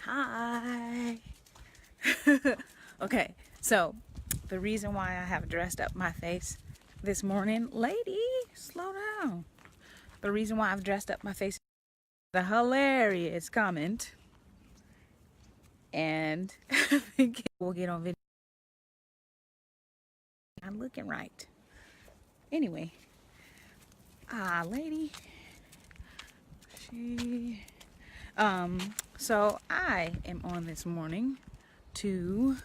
Hi. Okay, so the reason why I have dressed up my face this morning, lady, slow down. The reason why I've dressed up my face, the hilarious comment, and I think we'll get on video. I'm looking right. Anyway, lady, so I am on this morning to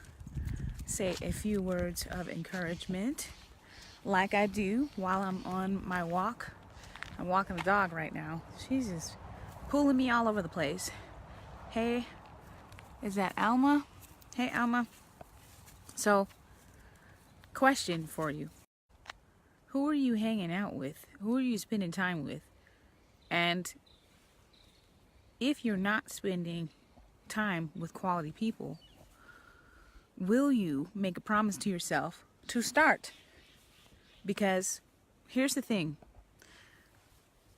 say a few words of encouragement like I do while I'm on my walk. I'm walking the dog right now. She's just pulling me all over the place. Hey, is that Alma? Hey, Alma. So, question for you. Who are you hanging out with? Who are you spending time with? And if you're not spending time with quality people, will you make a promise to yourself to start? Because here's the thing.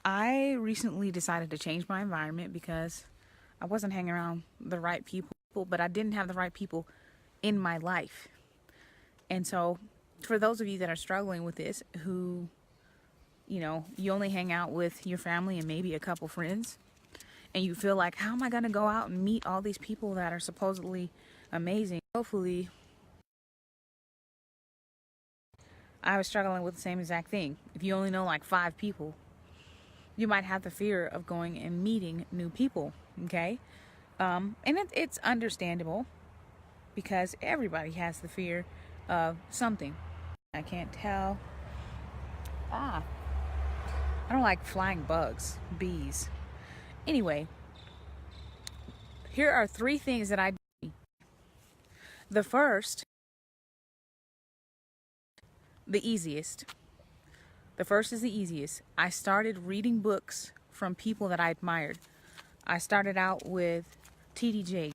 I recently decided to change my environment because I wasn't hanging around the right people, but I didn't have the right people in my life. And so for those of you that are struggling with this, who, you only hang out with your family and maybe a couple friends, and you feel like, how am I going to go out and meet all these people that are supposedly amazing? Hopefully, I was struggling with the same exact thing. If you only know like 5 people, you might have the fear of going and meeting new people, okay? And it's understandable because everybody has the fear of something. I can't tell. I don't like flying bugs, bees. Anyway, here are 3 things that I do. The first, the easiest. The first is the easiest. I started reading books from people that I admired. I started out with T.D. Jakes.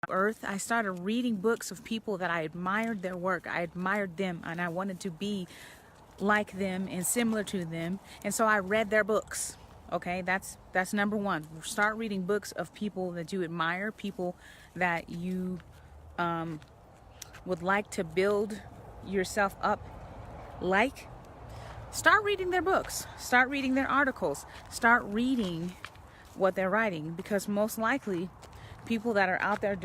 Earth, I started reading books of people that I admired their work. I admired them and I wanted to be like them and similar to them. And so I read their books. Okay, that's number 1. Start reading books of people that you admire, people that you would like to build yourself up like. Start reading their books. Start reading their articles. Start reading what they're writing, because most likely people that are out there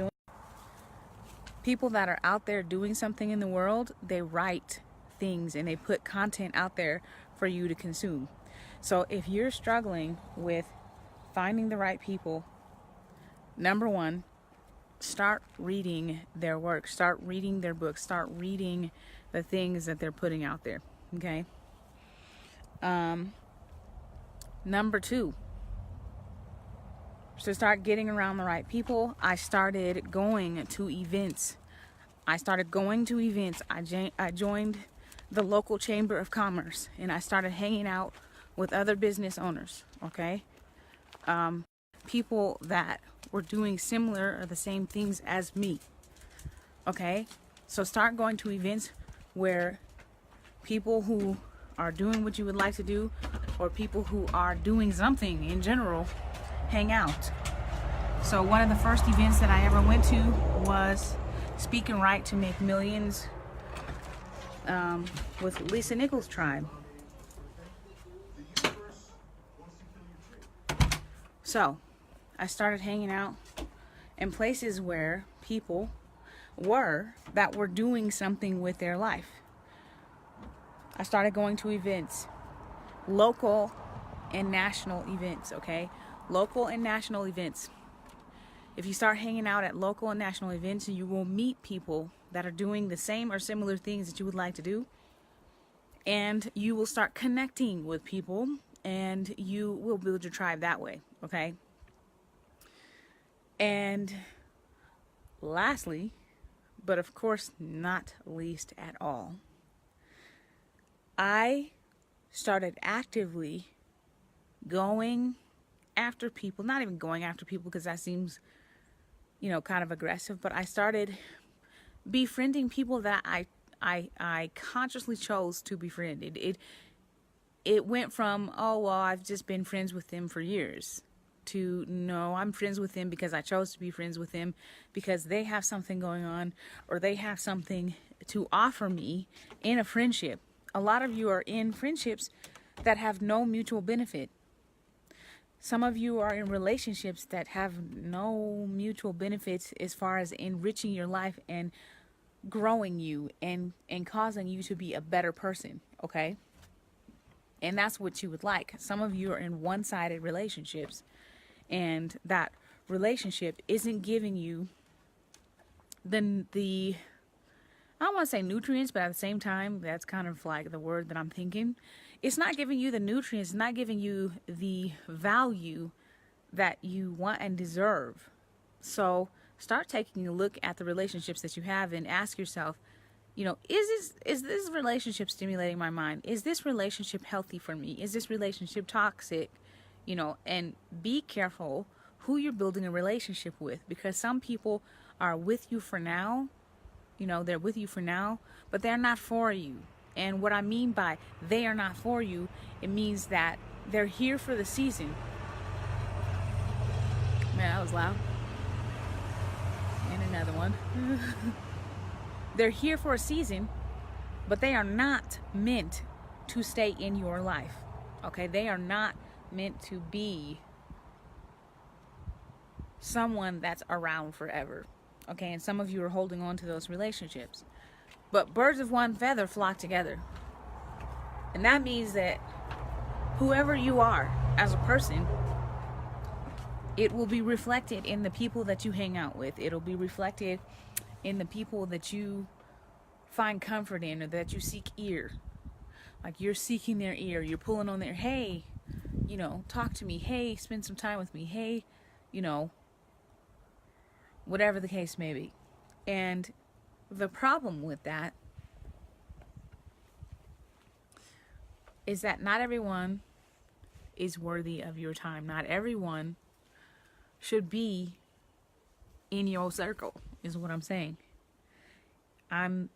doing something in the world, they write things and they put content out there for you to consume. So if you're struggling with finding the right people, number 1, start reading their work, start reading their books, start reading the things that they're putting out there. Okay. Number 2, to start getting around the right people, I started going to events. I joined the local chamber of commerce and I started hanging out with other business owners. Okay. People that were doing similar or the same things as me. Okay. So start going to events where people who are doing what you would like to do, or people who are doing something in general, hang out. So one of the first events that I ever went to was Speak and Write to Make Millions with Lisa Nichols' tribe. So I started hanging out in places where people were that were doing something with their life. I started going to events, local and national events, okay? Local and national events. If you start hanging out at local and national events, you will meet people that are doing the same or similar things that you would like to do. And you will start connecting with people and you will build your tribe that way, okay? And lastly, but of course not least at all, I started actively going after people, not even going after people because that seems, kind of aggressive, but I started befriending people that I consciously chose to befriend. It went from, oh, well, I've just been friends with them for years. to know I'm friends with them because I chose to be friends with them because they have something going on or they have something to offer me in a friendship. A lot of you are in friendships that have no mutual benefit. Some of you are in relationships that have no mutual benefits as far as enriching your life and growing you and causing you to be a better person, okay? And that's what you would like. Some of you are in one-sided relationships, and that relationship isn't giving you the I don't want to say nutrients, but at the same time, that's kind of like the word that I'm thinking. It's not giving you the nutrients, not giving you the value that you want and deserve. So start taking a look at the relationships that you have and ask yourself, you know, is this relationship stimulating my mind? Is this relationship healthy for me? Is this relationship toxic? You know, and be careful who you're building a relationship with, because some people are with you for now. You know, they're with you for now, but they're not for you. And what I mean by they are not for you, it means that they're here for the season. Man, that was loud. And another one. They're here for a season, but they are not meant to stay in your life. Okay? They are not meant to be someone that's around forever. Okay, and some of you are holding on to those relationships. But birds of one feather flock together. And that means that whoever you are as a person, it will be reflected in the people that you hang out with. It'll be reflected in the people that you find comfort in or that you seek ear. Like you're seeking their ear. You're pulling on their, hey, you know, talk to me. Hey, spend some time with me. Hey, you know, whatever the case may be. And the problem with that is that not everyone is worthy of your time. Not everyone should be in your circle, is what I'm saying. And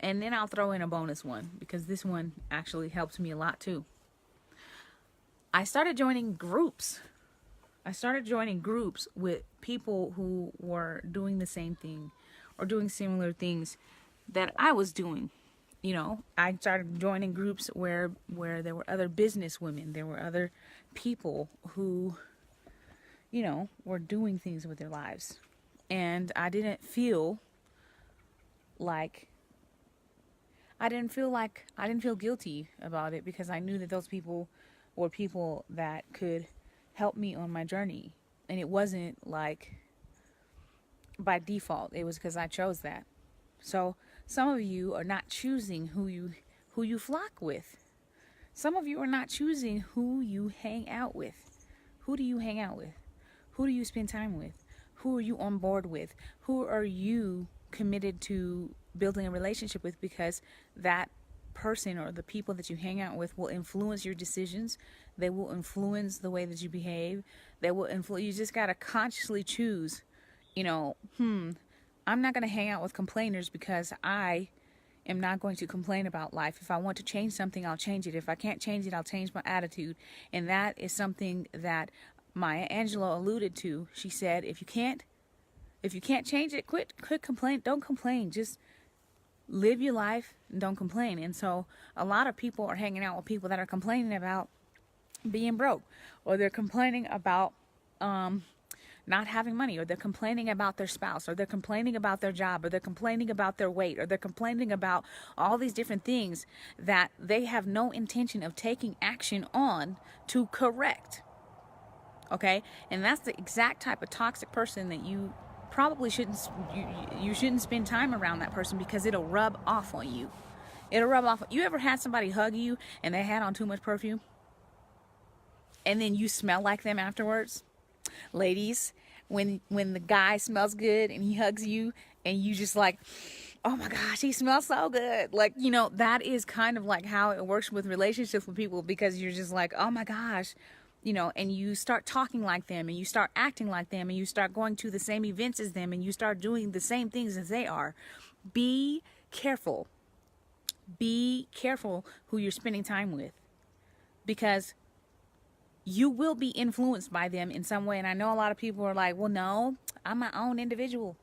then I'll throw in a bonus one, because this one actually helps me a lot too. I started joining groups. With people who were doing the same thing or doing similar things that I was doing. You know, I started joining groups where there were other business women. There were other people who, you know, were doing things with their lives. And I didn't feel guilty about it, because I knew that those people were people that could help me on my journey. And it wasn't like by default. It was because I chose that. So some of you are not choosing who you flock with. Some of you are not choosing who you hang out with. Who do you hang out with? Who do you spend time with? Who are you on board with? Who are you committed to building a relationship with? Because that person or the people that you hang out with will influence your decisions. They will influence the way that you behave. They will influence. You just got to consciously choose, you know, I'm not going to hang out with complainers, because I am not going to complain about life. If I want to change something, I'll change it. If I can't change it, I'll change my attitude. And that is something that Maya Angelou alluded to. She said, if you can't change it, quit complain. Don't complain. Just live your life and don't complain. And so a lot of people are hanging out with people that are complaining about being broke, or they're complaining about not having money, or they're complaining about their spouse, or they're complaining about their job, or they're complaining about their weight, or they're complaining about all these different things that they have no intention of taking action on to correct. Okay? And that's the exact type of toxic person that you probably shouldn't spend time around that person, because it'll rub off on you. It'll rub off. You ever had somebody hug you and they had on too much perfume? And then you smell like them afterwards? Ladies, when the guy smells good and he hugs you and you just like, oh my gosh, he smells so good. Like, you know, that is kind of like how it works with relationships with people, because you're just like, oh my gosh, you know, and you start talking like them, and you start acting like them, and you start going to the same events as them, and you start doing the same things as they are. Be careful. Be careful who you're spending time with, because you will be influenced by them in some way. And I know a lot of people are like, well, no, I'm my own individual.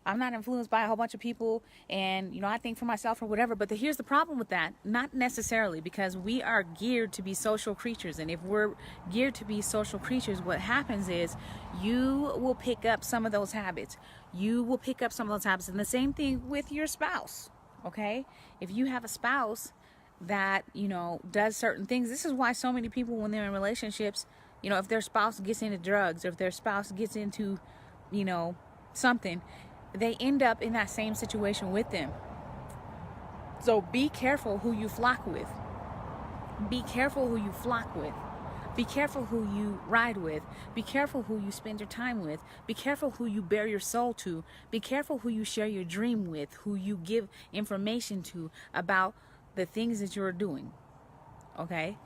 I'm not influenced by a whole bunch of people, and I think for myself or whatever. But here's the problem with that. Not necessarily, because we are geared to be social creatures. And if we're geared to be social creatures, what happens is you will pick up some of those habits. You will pick up some of those habits. And the same thing with your spouse, okay? If you have a spouse that, does certain things, this is why so many people, when they're in relationships, if their spouse gets into drugs, or if their spouse gets into, something, they end up in that same situation with them. So be careful who you flock with. Be careful who you flock with. Be careful who you ride with. Be careful who you spend your time with. Be careful who you bare your soul to. Be careful who you share your dream with, who you give information to about the things that you're doing. Okay?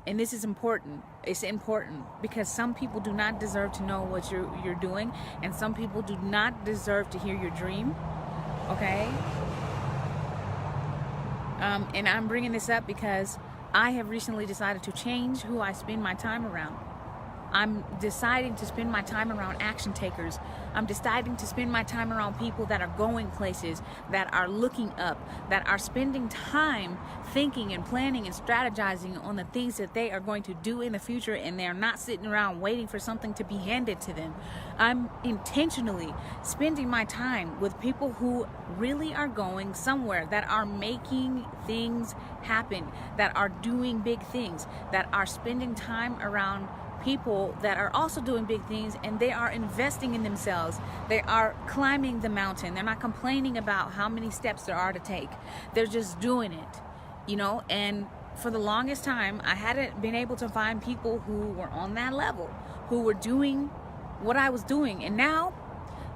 And this is important. It's important because some people do not deserve to know what you're doing, and some people do not deserve to hear your dream. Okay? And I'm bringing this up because I have recently decided to change who I spend my time around. I'm deciding to spend my time around action takers. I'm deciding to spend my time around people that are going places, that are looking up, that are spending time thinking and planning and strategizing on the things that they are going to do in the future, and they're not sitting around waiting for something to be handed to them. I'm intentionally spending my time with people who really are going somewhere, that are making things happen, that are doing big things, that are spending time around people that are also doing big things, and they are investing in themselves. They are climbing the mountain. They're not complaining about how many steps there are to take. They're just doing it, and for the longest time I hadn't been able to find people who were on that level, who were doing what I was doing. And now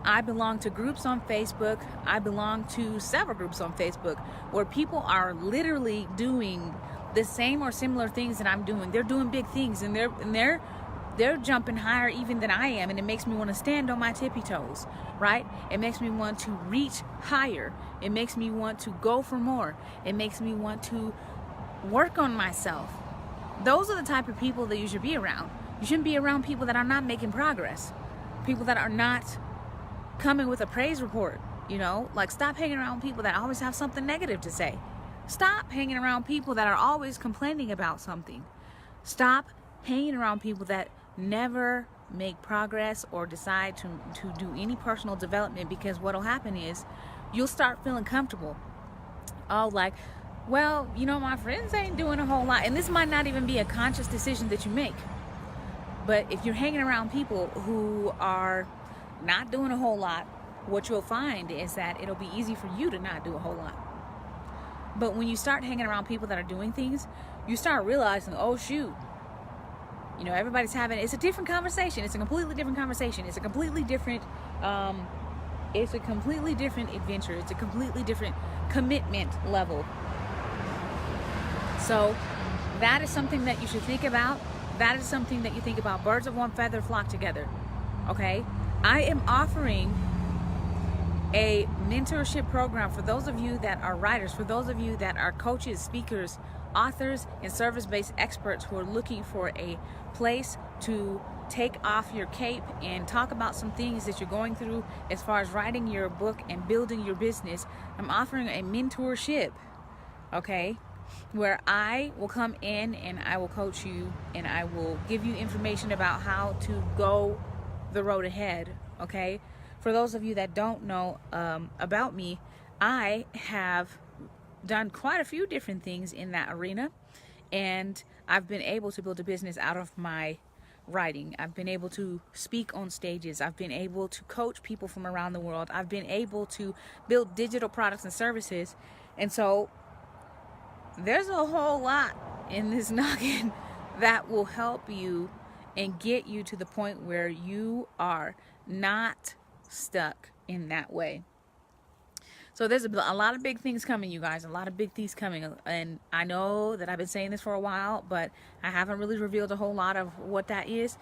I belong to groups on Facebook. I belong to several groups on Facebook where people are literally doing the same or similar things that I'm doing. They're doing big things, and they're jumping higher even than I am, and it makes me want to stand on my tippy toes, right? It makes me want to reach higher. It makes me want to go for more. It makes me want to work on myself. Those are the type of people that you should be around. You shouldn't be around people that are not making progress, people that are not coming with a praise report. Like, stop hanging around people that always have something negative to say. Stop hanging around people that are always complaining about something. Stop hanging around people that never make progress or decide to do any personal development, because what'll happen is you'll start feeling comfortable. Oh, like, well, my friends ain't doing a whole lot. And this might not even be a conscious decision that you make. But if you're hanging around people who are not doing a whole lot, what you'll find is that it'll be easy for you to not do a whole lot. But when you start hanging around people that are doing things, you start realizing, oh shoot, everybody's it's a different conversation. It's a completely different conversation. It's a completely different adventure. It's a completely different commitment level. So that is something that you should think about. That is something that you think about. Birds of one feather flock together. Okay? I am offering a mentorship program for those of you that are writers, for those of you that are coaches, speakers, authors, and service-based experts who are looking for a place to take off your cape and talk about some things that you're going through as far as writing your book and building your business. I'm offering a mentorship, okay, where I will come in and I will coach you, and I will give you information about how to go the road ahead, okay? For those of you that don't know about me, I have done quite a few different things in that arena, and I've been able to build a business out of my writing. I've been able to speak on stages. I've been able to coach people from around the world. I've been able to build digital products and services. And so there's a whole lot in this noggin that will help you and get you to the point where you are not stuck in that way. So there's a lot of big things coming, you guys. A lot of big things coming. And I know that I've been saying this for a while, but I haven't really revealed a whole lot of what that is.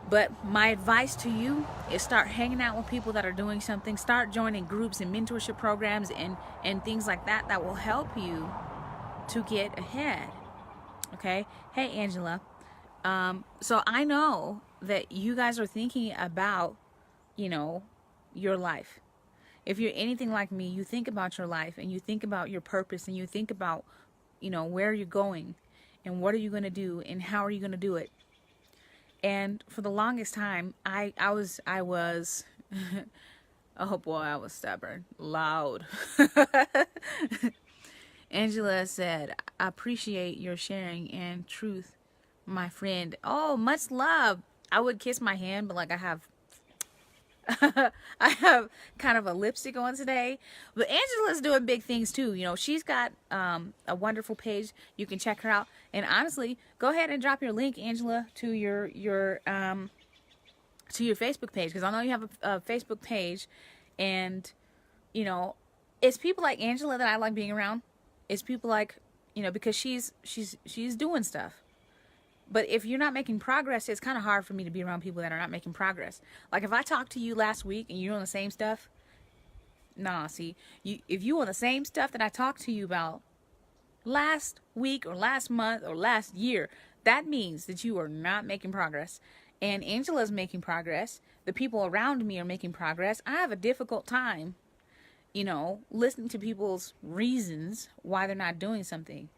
But my advice to you is start hanging out with people that are doing something. Start joining groups and mentorship programs and things like that that will help you to get ahead. Okay? Hey, Angela. So I know that you guys are thinking about, you know, your life. If you're anything like me, you think about your life and you think about your purpose and you think about, you know, where you're going and what are you going to do and how are you going to do it. And for the longest time, I was, oh boy, I was stubborn, loud. Angela said, I appreciate your sharing and truth, my friend. Oh, much love. I would kiss my hand, but like I have I have kind of a lipstick on today. But Angela's doing big things too. You know, she's got a wonderful page. You can check her out. And honestly, go ahead and drop your link, Angela, to your Facebook page, because I know you have a Facebook page, and you know, it's people like Angela that I like being around. It's people like, you know, because she's doing stuff. But if you're not making progress, it's kind of hard for me to be around people that are not making progress. Like if I talked to you last week and you're on the same stuff, nah, see, if you on the same stuff that I talked to you about last week or last month or last year, that means that you are not making progress. And Angela's making progress. The people around me are making progress. I have a difficult time, you know, listening to people's reasons why they're not doing something.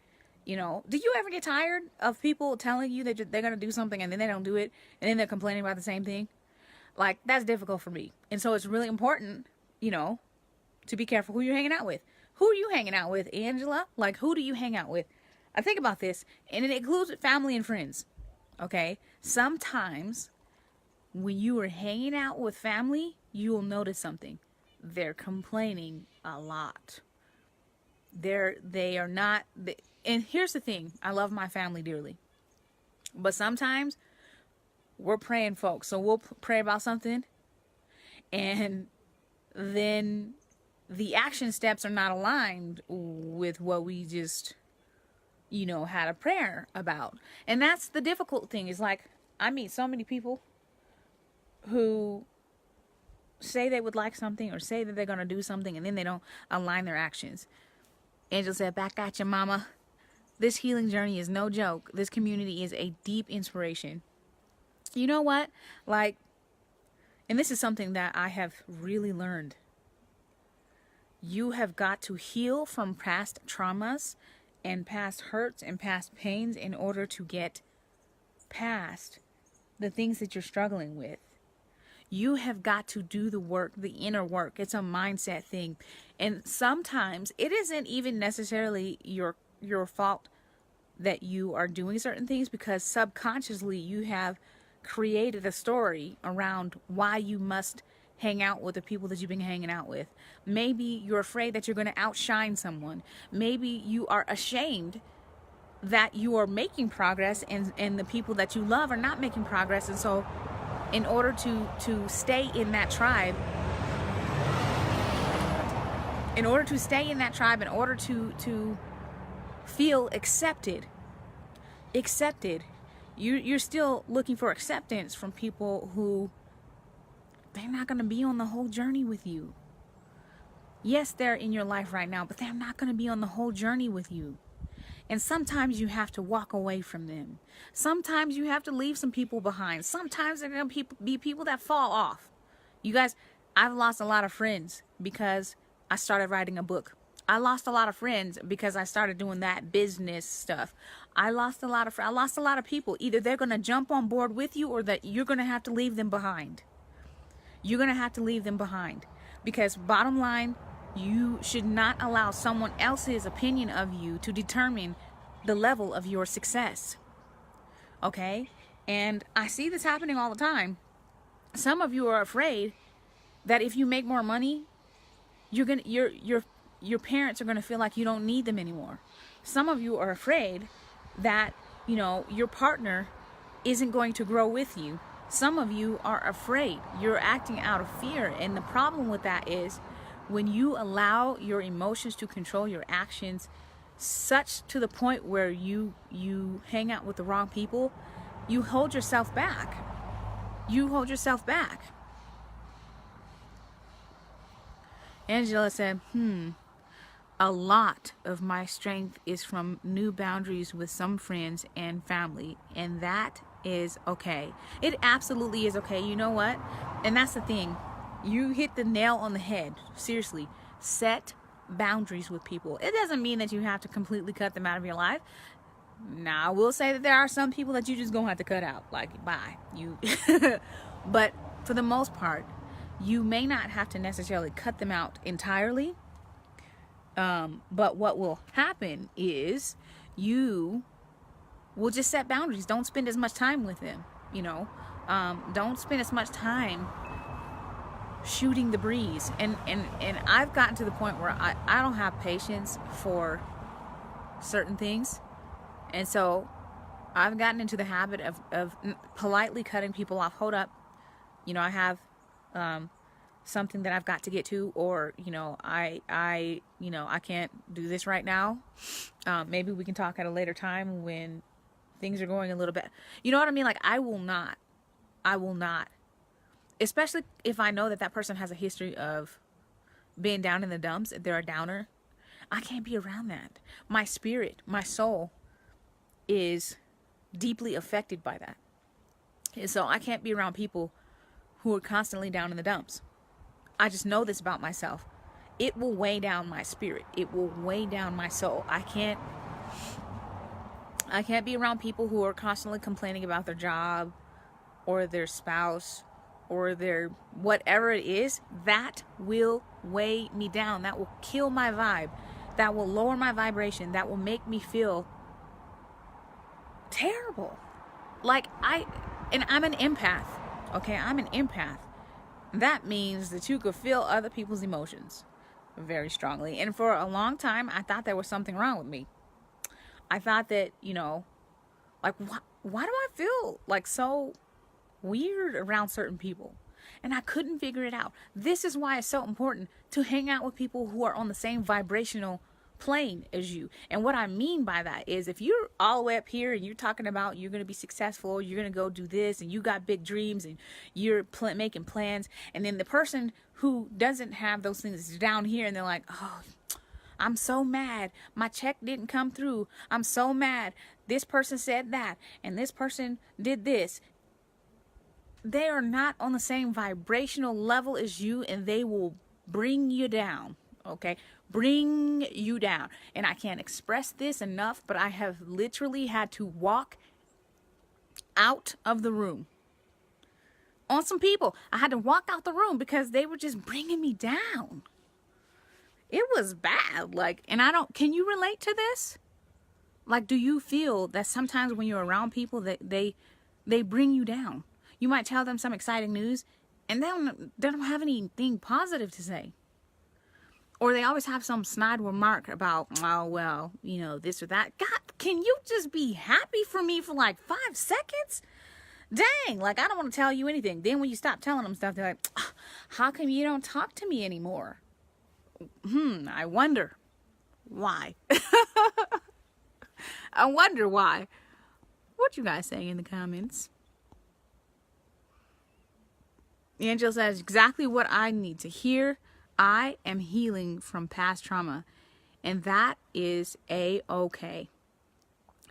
You know, do you ever get tired of people telling you that they're going to do something and then they don't do it and then they're complaining about the same thing? Like, that's difficult for me. And so it's really important, you know, to be careful who you're hanging out with. Who are you hanging out with, Angela? Like, who do you hang out with? I think about this, and it includes family and friends, okay? Sometimes when you are hanging out with family, you will notice something. They're complaining a lot. They are not... And here's the thing. I love my family dearly. But sometimes we're praying, folks. So we'll pray about something, and then the action steps are not aligned with what we just, you know, had a prayer about. And that's the difficult thing. Is like, I meet so many people who say they would like something or say that they're going to do something, and then they don't align their actions. Angel said, back at you, mama. This healing journey is no joke. This community is a deep inspiration. You know what? Like, and this is something that I have really learned. You have got to heal from past traumas and past hurts and past pains in order to get past the things that you're struggling with. You have got to do the work, the inner work. It's a mindset thing. And sometimes it isn't even necessarily your fault that you are doing certain things, because subconsciously you have created a story around why you must hang out with the people that you've been hanging out with. Maybe you're afraid that you're going to outshine someone. Maybe you are ashamed that you are making progress and the people that you love are not making progress. And so in order to stay in that tribe, in order to feel accepted, you're still looking for acceptance from people who they're not going to be on the whole journey with you. Yes, they're in your life right now, but they're not going to be on the whole journey with you. And sometimes you have to walk away from them. Sometimes you have to leave some people behind. Sometimes they're going to be people that fall off. You guys, I've lost a lot of friends because I started writing a book. I lost a lot of friends because I started doing that business stuff. I lost a lot of people. Either they're going to jump on board with you or that you're going to have to leave them behind. You're going to have to leave them behind. Because bottom line, you should not allow someone else's opinion of you to determine the level of your success. Okay? And I see this happening all the time. Some of you are afraid that if you make more money, your parents are going to feel like you don't need them anymore. Some of you are afraid that, you know, your partner isn't going to grow with you. Some of you are afraid. You're acting out of fear. And the problem with that is when you allow your emotions to control your actions such to the point where you hang out with the wrong people, you hold yourself back. You hold yourself back. Angela said, a lot of my strength is from new boundaries with some friends and family, and that is okay. It absolutely is okay. You know what? And that's the thing. You hit the nail on the head. Seriously. Set boundaries with people. It doesn't mean that you have to completely cut them out of your life. Now, I will say that there are some people that you just gonna have to cut out. Like, bye. You. But for the most part, you may not have to necessarily cut them out entirely. But what will happen is you will just set boundaries. Don't spend as much time with them. Don't spend as much time shooting the breeze. And I've gotten to the point where I don't have patience for certain things. And so I've gotten into the habit of politely cutting people off. Hold up. I have something that I've got to get to, or, I can't do this right now. Maybe we can talk at a later time when things are going a little bit. You know what I mean? Like, I will not. Especially if I know that person has a history of being down in the dumps, if they're a downer. I can't be around that. My spirit, my soul is deeply affected by that. And so I can't be around people who are constantly down in the dumps. I just know this about myself. It will weigh down my spirit. It will weigh down my soul. I can't be around people who are constantly complaining about their job or their spouse or their whatever it is. That will weigh me down. That will kill my vibe. That will lower my vibration. That will make me feel terrible. And I'm an empath. Okay, I'm an empath. That means that you could feel other people's emotions very strongly. And for a long time, I thought there was something wrong with me. I thought that, why do I feel like so weird around certain people? And I couldn't figure it out. This is why it's so important to hang out with people who are on the same vibrational plane as you. And what I mean by that is, if you're all the way up here and you're talking about you're going to be successful, you're going to go do this, and you got big dreams and you're making plans, and then the person who doesn't have those things is down here and they're like, oh, I'm so mad. My check didn't come through. I'm so mad. This person said that, and this person did this. They are not on the same vibrational level as you, and they will bring you down. Okay? Bring you down. And I can't express this enough, but I have literally had to walk out of the room on some people. I had to walk out the room because they were just bringing me down. It was bad. Can you relate to this? Do you feel that sometimes when you're around people that they bring you down? You might tell them some exciting news and they don't have anything positive to say. Or they always have some snide remark about, oh, well, this or that. God, can you just be happy for me for 5 seconds? Dang, I don't want to tell you anything. Then when you stop telling them stuff, they're like, how come you don't talk to me anymore? I wonder why. I wonder why. What you guys saying in the comments? Angel says, exactly what I need to hear. I am healing from past trauma, and that is A-okay.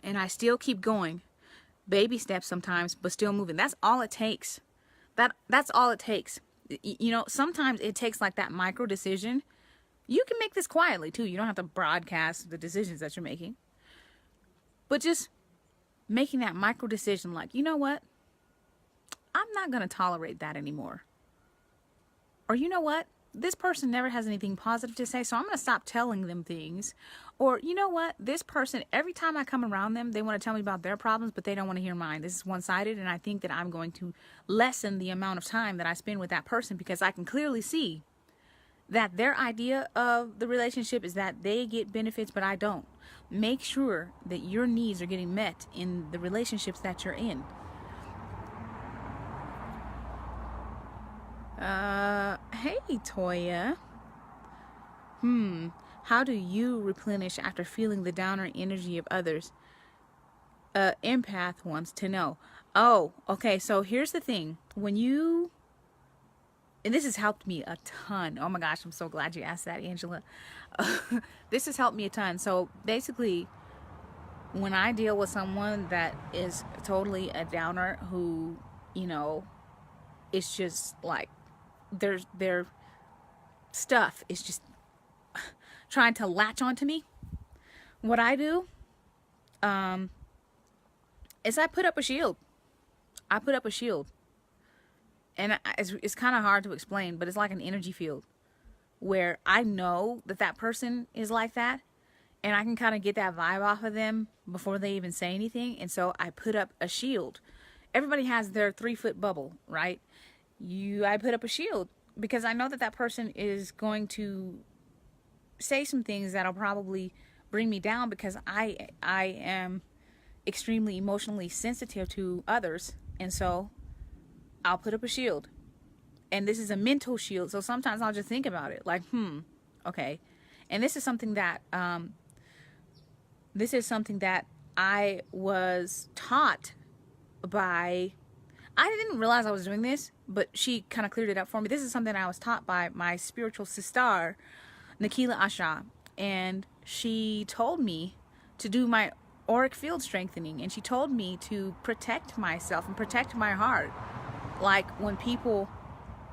And I still keep going. Baby steps sometimes, but still moving. That's all it takes. That's all it takes. Sometimes it takes that micro decision. You can make this quietly too. You don't have to broadcast the decisions that you're making. But just making that micro decision, you know what? I'm not going to tolerate that anymore. Or you know what? This person never has anything positive to say, so I'm going to stop telling them things. Or you know what? This person, every time I come around them, they want to tell me about their problems, but they don't want to hear mine. This is one-sided, and I think that I'm going to lessen the amount of time that I spend with that person because I can clearly see that their idea of the relationship is that they get benefits, but I don't. Make sure that your needs are getting met in the relationships that you're in. Hey, Toya. How do you replenish after feeling the downer energy of others? Empath wants to know. Oh, okay. So here's the thing. And this has helped me a ton. Oh my gosh, I'm so glad you asked that, Angela. This has helped me a ton. So basically, when I deal with someone that is totally a downer, who, you know, it's just like their stuff is just trying to latch onto me, what I do is I put up a shield. I put up a shield. And it's kind of hard to explain, but it's like an energy field where I know that that person is like that, and I can kind of get that vibe off of them before they even say anything. And so I put up a shield. Everybody has their 3-foot bubble, right? I put up a shield because I know that that person is going to say some things that'll probably bring me down, because I am extremely emotionally sensitive to others. And so I'll put up a shield. And this is a mental shield. So sometimes I'll just think about it like, okay. And this is something that I was taught by, I didn't realize I was doing this, but she kind of cleared it up for me. This is something I was taught by my spiritual sister, Nikila Asha. And she told me to do my auric field strengthening. And she told me to protect myself and protect my heart. Like when people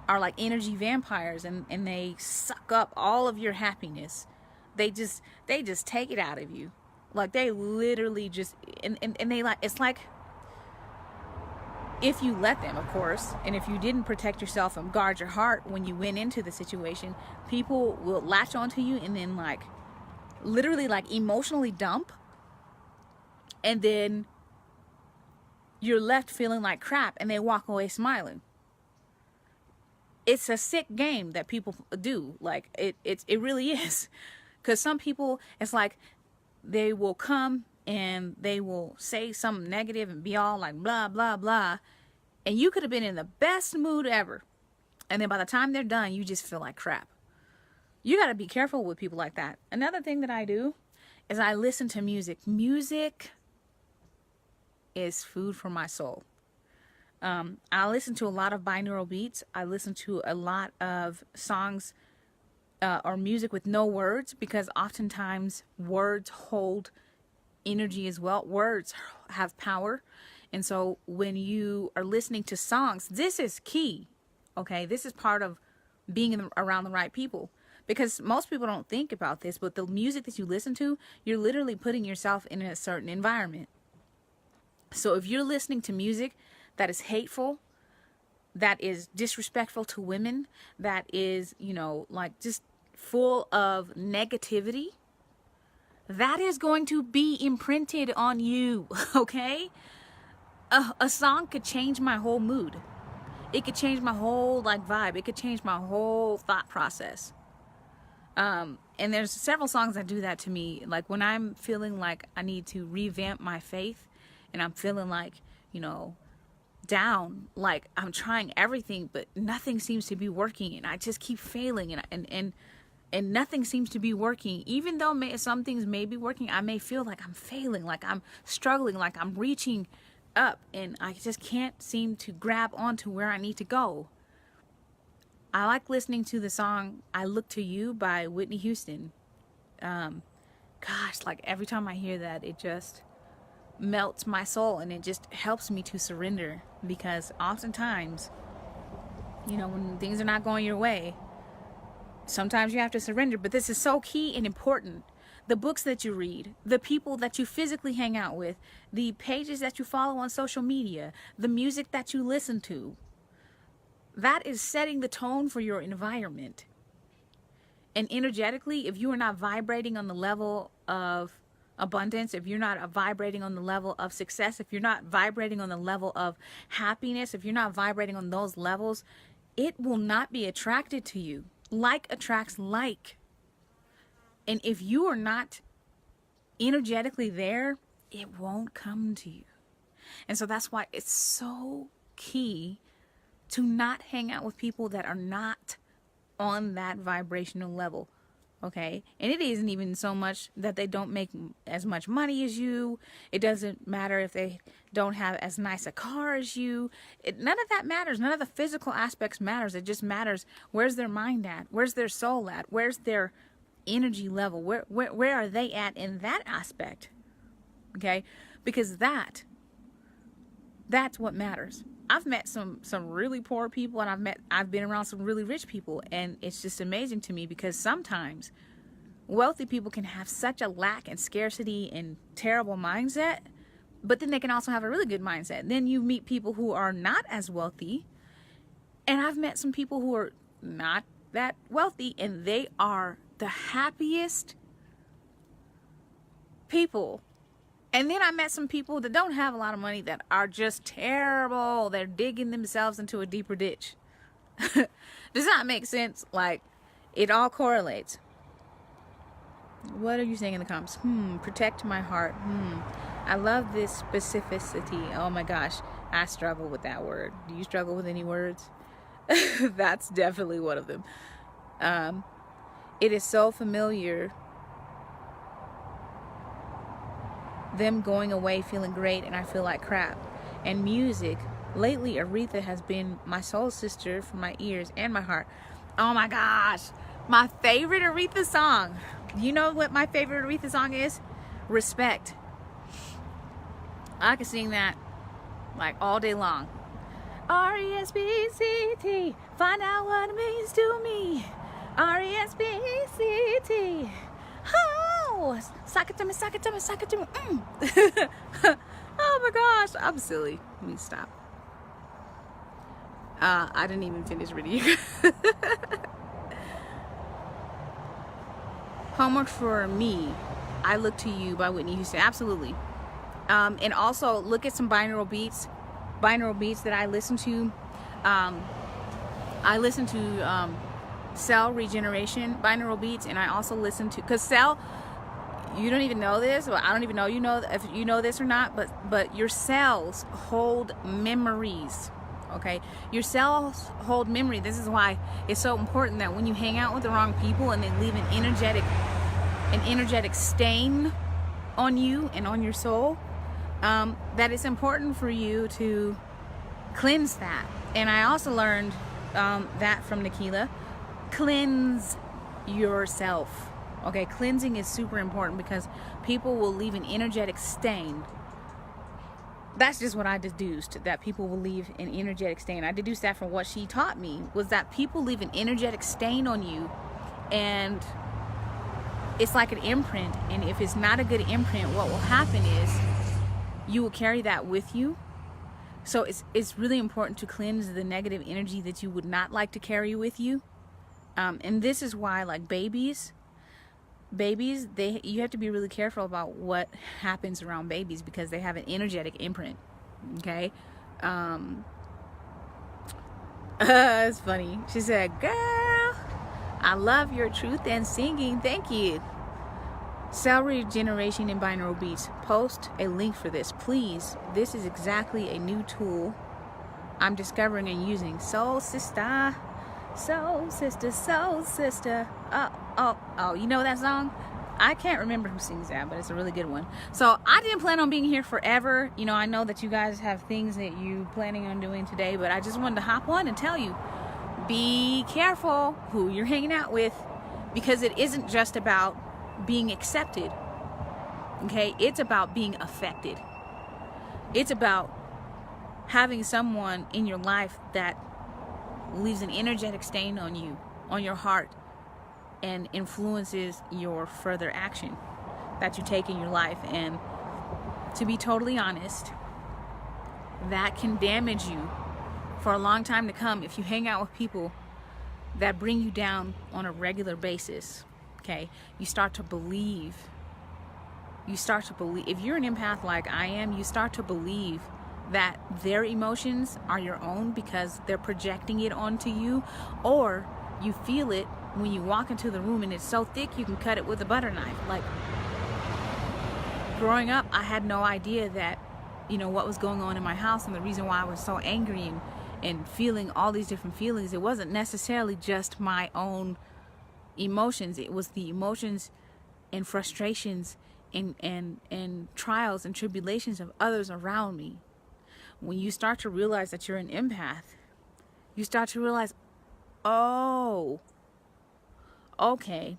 are like energy vampires and they suck up all of your happiness, they just take it out of you. Like they literally just, and they like, it's like, if you let them, of course, and if you didn't protect yourself and guard your heart when you went into the situation, people will latch onto you and then like literally like emotionally dump, and then you're left feeling like crap and they walk away smiling. It's a sick game that people do. Like it really is. Because some people, it's like they will come and they will say something negative and be all like blah, blah, blah. And you could have been in the best mood ever. And then by the time they're done, you just feel like crap. You got to be careful with people like that. Another thing that I do is I listen to music. Music is food for my soul. I listen to a lot of binaural beats. I listen to a lot of songs or music with no words, because oftentimes words hold energy as well. Words have power. And so when you are listening to songs, this is key. Okay, this is part of being around the right people, because most people don't think about this, but the music that you listen to, you're literally putting yourself in a certain environment. So if you're listening to music that is hateful, that is disrespectful to women, that is, you know, like just full of negativity, that is going to be imprinted on you, okay? A song could change my whole mood. It could change my whole like vibe. It could change my whole thought process. And there's several songs that do that to me. Like when I'm feeling like I need to revamp my faith, and I'm feeling like, you know, down, like I'm trying everything, but nothing seems to be working, and I just keep failing, and nothing seems to be working. Even though some things may be working, I may feel like I'm failing, like I'm struggling, like I'm reaching up, and I just can't seem to grab onto where I need to go. I like listening to the song I Look to You by Whitney Houston. Gosh, like every time I hear that, it just melts my soul, and it just helps me to surrender, because oftentimes, you know, when things are not going your way, sometimes you have to surrender. But this is so key and important. The books that you read, the people that you physically hang out with, the pages that you follow on social media, the music that you listen to, that is setting the tone for your environment. And energetically, if you are not vibrating on the level of abundance, if you're not vibrating on the level of success, if you're not vibrating on the level of happiness, if you're not vibrating on those levels, it will not be attracted to you. Like attracts like. And if you are not energetically there, it won't come to you. And so that's why it's so key to not hang out with people that are not on that vibrational level. Okay, and it isn't even so much that they don't make as much money as you. It doesn't matter if they don't have as nice a car as you. None of that matters. None of the physical aspects matters. It just matters, where's their mind at? Where's their soul at? Where's their energy level? Where are they at in that aspect? Okay? Because that's what matters. I've met some really poor people, and I've been around some really rich people, and it's just amazing to me because sometimes wealthy people can have such a lack and scarcity and terrible mindset, but then they can also have a really good mindset. Then you meet people who are not as wealthy, and I've met some people who are not that wealthy, and they are the happiest people. And then I met some people that don't have a lot of money that are just terrible. They're digging themselves into a deeper ditch. Does that make sense? Like, it all correlates. What are you saying in the comments? Protect my heart. I love this specificity. Oh my gosh, I struggle with that word. Do you struggle with any words? That's definitely one of them. It is so familiar, them going away feeling great and I feel like crap. And music, lately Aretha has been my soul sister for my ears and my heart. Oh my gosh, my favorite Aretha song. You know what my favorite Aretha song is? Respect. I can sing that like all day long. R-E-S-P-C-T, find out what it means to me. R-E-S-P-C-T. Oh, suck it to me, suck it to me, suck it to me. Oh my gosh, I'm silly. Let me stop. I didn't even finish reading. Homework for me. I Look to You by Whitney Houston. Absolutely. And also look at some binaural beats that I listen to. I listen to cell regeneration binaural beats, and I also listen to, because cell, you don't even know this, or I don't even know if you know this or not, but your cells hold memories. Okay, your cells hold memory. This is why it's so important that when you hang out with the wrong people and they leave an energetic stain on you and on your soul, that it's important for you to cleanse that. And I also learned that from Nikila. Cleanse yourself. Okay, cleansing is super important because people will leave an energetic stain. That's just what I deduced, that people will leave an energetic stain. I deduced that from what she taught me, was that people leave an energetic stain on you, and it's like an imprint. And if it's not a good imprint, what will happen is you will carry that with you. So it's really important to cleanse the negative energy that you would not like to carry with you. And this is why, like, babies, you have to be really careful about what happens around babies because they have an energetic imprint. Okay. It's funny. She said, "Girl, I love your truth and singing. Thank you." Cell regeneration in binaural beats. Post a link for this, please. This is exactly a new tool I'm discovering and using. Soul sister, soul sister, soul sister. Oh, you know that song? I can't remember who sings that, but it's a really good one. So I didn't plan on being here forever. You know, I know that you guys have things that you planning on doing today, but I just wanted to hop on and tell you, be careful who you're hanging out with, because it isn't just about being accepted. Okay, it's about being affected. It's about having someone in your life that leaves an energetic stain on you, on your heart, and influences your further action that you take in your life. And to be totally honest, that can damage you for a long time to come if you hang out with people that bring you down on a regular basis. Okay, you start to believe, if you're an empath like I am, you start to believe that their emotions are your own because they're projecting it onto you, or you feel it when you walk into the room and it's so thick you can cut it with a butter knife. Like, growing up, I had no idea that, you know, what was going on in my house, and the reason why I was so angry and feeling all these different feelings, it wasn't necessarily just my own emotions. It was the emotions and frustrations and trials and tribulations of others around me. When you start to realize that you're an empath, you start to realize, oh, okay,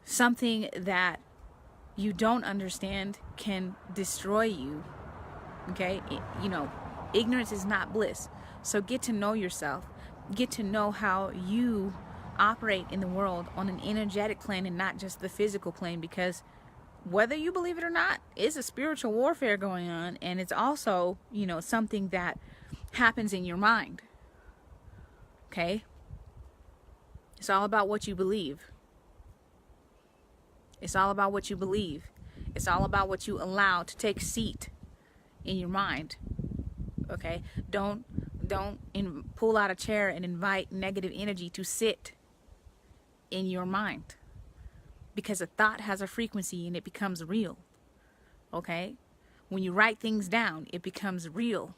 something that you don't understand can destroy you. Okay? Ignorance is not bliss. So get to know yourself. Get to know how you operate in the world on an energetic plane and not just the physical plane, because whether you believe it or not, it's a spiritual warfare going on, and it's also, something that happens in your mind. Okay? It's all about what you believe. It's all about what you believe. It's all about what you allow to take seat in your mind. Okay? Don't pull out a chair and invite negative energy to sit in your mind, because a thought has a frequency and it becomes real. Okay? When you write things down, it becomes real,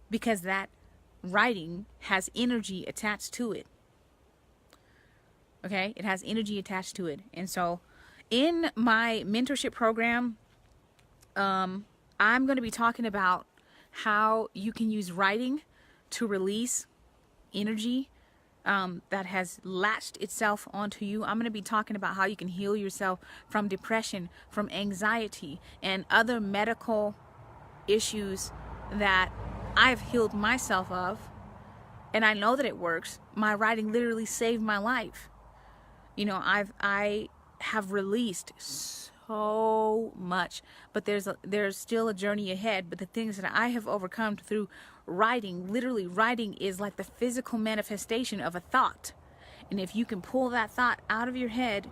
because that writing has energy attached to it. Okay? It has energy attached to it. And so in my mentorship program, I'm going to be talking about how you can use writing to release energy that has latched itself onto you. I'm going to be talking about how you can heal yourself from depression, from anxiety, and other medical issues that I've healed myself of. And I know that it works. My writing literally saved my life. I have released so much, but there's still a journey ahead. But the things that I have overcome through writing, literally writing is like the physical manifestation of a thought. And if you can pull that thought out of your head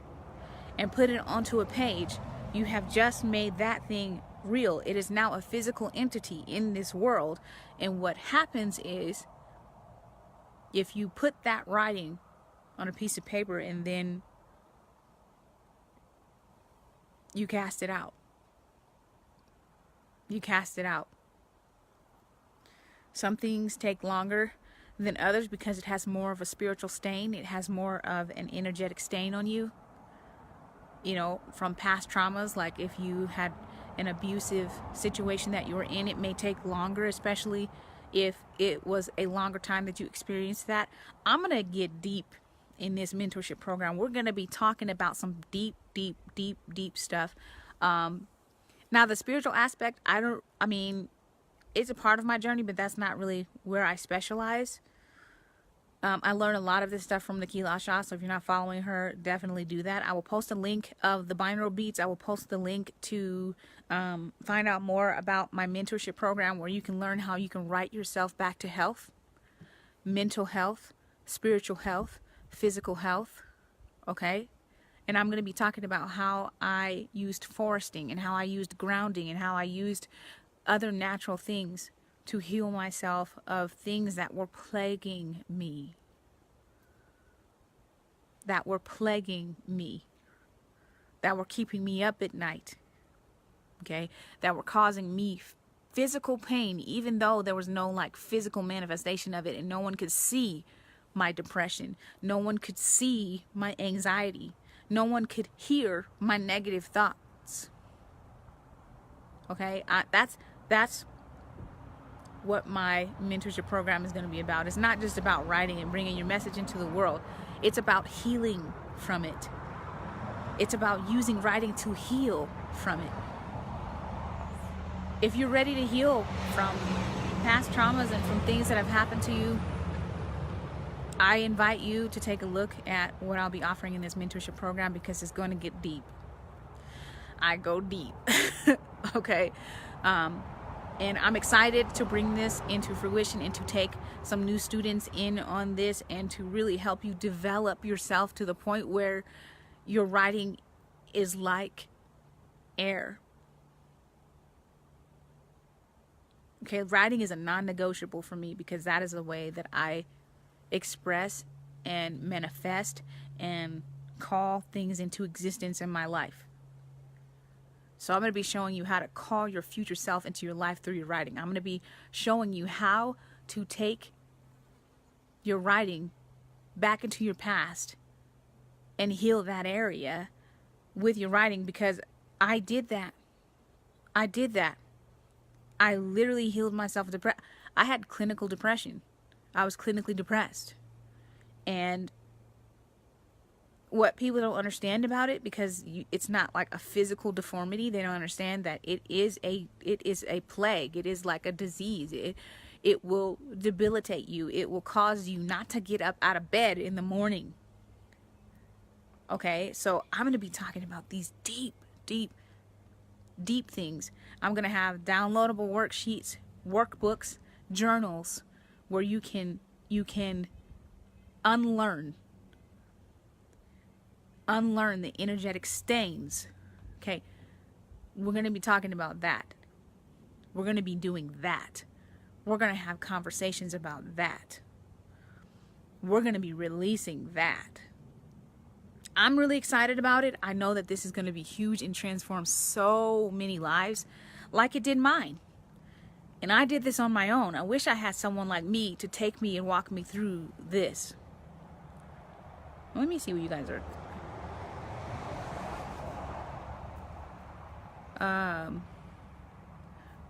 and put it onto a page, you have just made that thing real. It is now a physical entity in this world. And what happens is, if you put that writing on a piece of paper and then you cast it out. You cast it out. Some things take longer than others because it has more of a spiritual stain. It has more of an energetic stain on you. From past traumas, like if you had an abusive situation that you were in, it may take longer, especially if it was a longer time that you experienced that. I'm going to get deep in this mentorship program. We're going to be talking about some deep stuff. Now the spiritual aspect, it's a part of my journey, but that's not really where I specialize. I learned a lot of this stuff from Nikki Lasha, so if you're not following her, definitely do that. I will post a link of the binaural beats. I will post the link to find out more about my mentorship program, where you can learn how you can write yourself back to health, mental health, spiritual health, physical health. Okay? And I'm going to be talking about how I used foresting and how I used grounding and how I used other natural things to heal myself of things that were plaguing me. That were keeping me up at night. Okay? That were causing me physical pain, even though there was no physical manifestation of it, and no one could see my depression. No one could see my anxiety. No one could hear my negative thoughts. Okay? That's what my mentorship program is going to be about. It's not just about writing and bringing your message into the world. It's about healing from it. It's about using writing to heal from it. If you're ready to heal from past traumas and from things that have happened to you, I invite you to take a look at what I'll be offering in this mentorship program, because it's going to get deep. I go deep. Okay? And I'm excited to bring this into fruition and to take some new students in on this and to really help you develop yourself to the point where your writing is like air. Okay, writing is a non-negotiable for me, because that is the way that I express and manifest and call things into existence in my life. So I'm going to be showing you how to call your future self into your life through your writing. I'm going to be showing you how to take your writing back into your past and heal that area with your writing, because I did that. I literally healed myself. I had clinical depression. I was clinically depressed. And what people don't understand about it, because it's not like a physical deformity. They don't understand that it is a plague. It is like a disease. It will debilitate you. It will cause you not to get up out of bed in the morning. Okay, so I'm going to be talking about these deep things. I'm going to have downloadable worksheets, workbooks, journals, where you can unlearn the energetic stains. Okay, we're going to be talking about that. We're going to be doing that. We're going to have conversations about that. We're going to be releasing that. I'm really excited about it. I know that this is going to be huge and transform so many lives like it did mine. And I did this on my own. I wish I had someone like me to take me and walk me through this. Let me see what you guys are.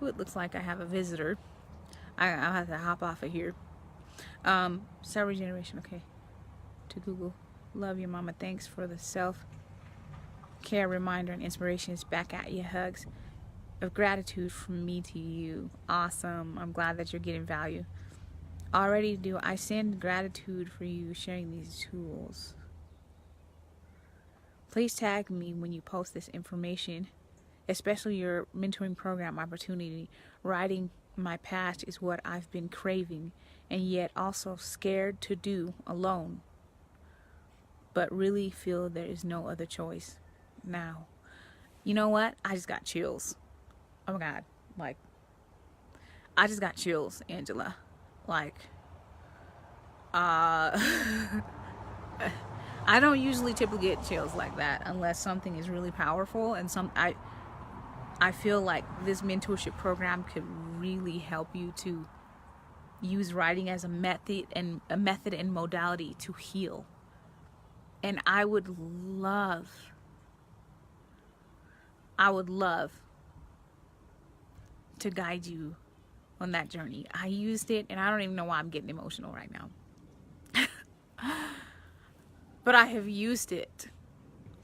It looks like I have a visitor. I'll have to hop off of here. Cell regeneration, okay. To Google. Love you, mama. Thanks for the self-care reminder and inspirations. Back at you. Hugs of gratitude from me to you. Awesome. I'm glad that you're getting value. Already do I send gratitude for you sharing these tools. Please tag me when you post this information, especially your mentoring program opportunity. Writing my past is what I've been craving and yet also scared to do alone, but really feel there is no other choice now. You know what? I just got chills. Oh my God. Like, I just got chills, Angela. Like, I don't usually typically get chills like that unless something is really powerful, and I feel like this mentorship program could really help you to use writing as a method and modality to heal. And I would love to guide you on that journey. I used it, and I don't even know why I'm getting emotional right now. But I have used it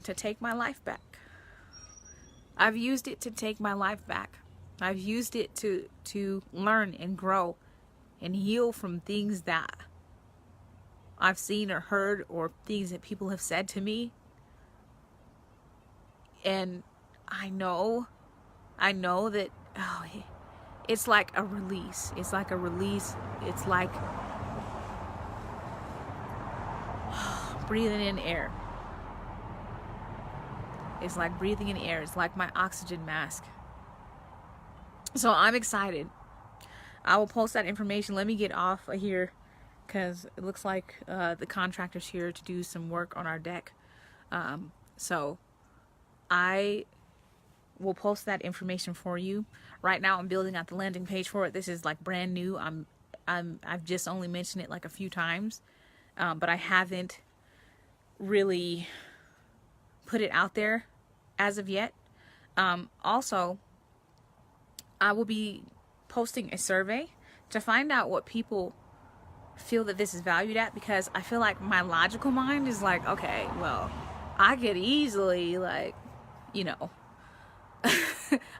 to take my life back. I've used it to take my life back. I've used it to learn and grow and heal from things that I've seen or heard, or things that people have said to me. And I know that it's like a release. It's like a release. It's like breathing in air. It's like breathing in air. It's like my oxygen mask. So I'm excited. I will post that information. Let me get off of here, because it looks like the contractor's here to do some work on our deck. So I will post that information for you. Right now I'm building out the landing page for it. This is like brand new. I've just only mentioned it like a few times, but I haven't really put it out there as of yet. Also, I will be posting a survey to find out what people feel that this is valued at, because I feel like my logical mind is like, okay, well, I could easily, like, you know,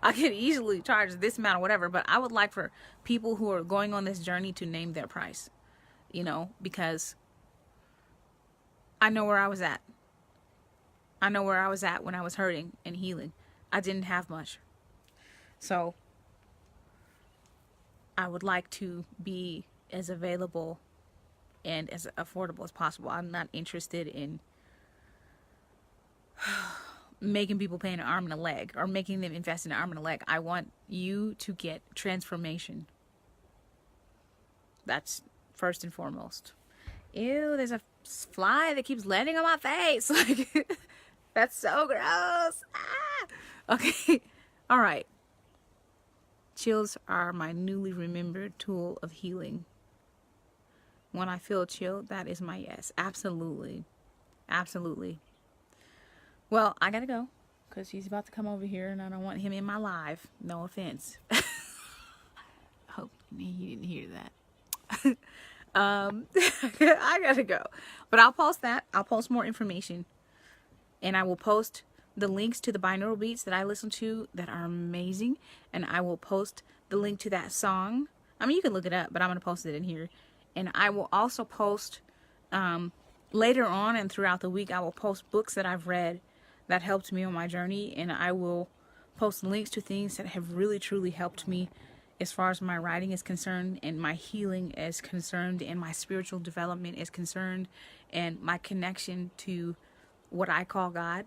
I could easily charge this amount or whatever, but I would like for people who are going on this journey to name their price, you know, because I know where I was at. I know where I was at when I was hurting and healing. I didn't have much. So I would like to be as available and as affordable as possible. I'm not interested in making people pay an arm and a leg, or making them invest in an arm and a leg. I want you to get transformation. That's first and foremost. Ew, there's a fly that keeps landing on my face. Like, that's so gross. Ah! Okay. All right. Chills are my newly remembered tool of healing. When I feel chilled, that is my yes. Absolutely. Absolutely. Well, I gotta go, because he's about to come over here and I don't want him in my live. No offense. Hope he didn't hear that. I gotta go. But I'll post that. I'll post more information. and I will post the links to the binaural beats that I listen to that are amazing, and I will post the link to that song. I mean, you can look it up, but I'm going to post it in here. And I will also post, later on and throughout the week, I will post books that I've read that helped me on my journey, and I will post links to things that have really truly helped me as far as my writing is concerned, and my healing is concerned, and my spiritual development is concerned, and my connection to what I call God.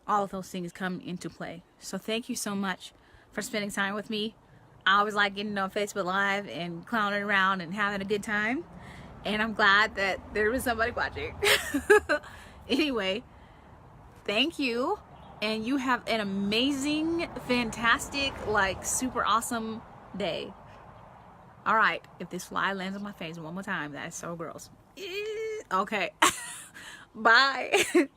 All of those things come into play. So thank you so much for spending time with me. I always like getting on Facebook Live and clowning around and having a good time, and I'm glad that there was somebody watching. Anyway, thank you, and you have an amazing, fantastic, like super awesome day. All right, if this fly lands on my face one more time, that is so gross. Okay. Bye.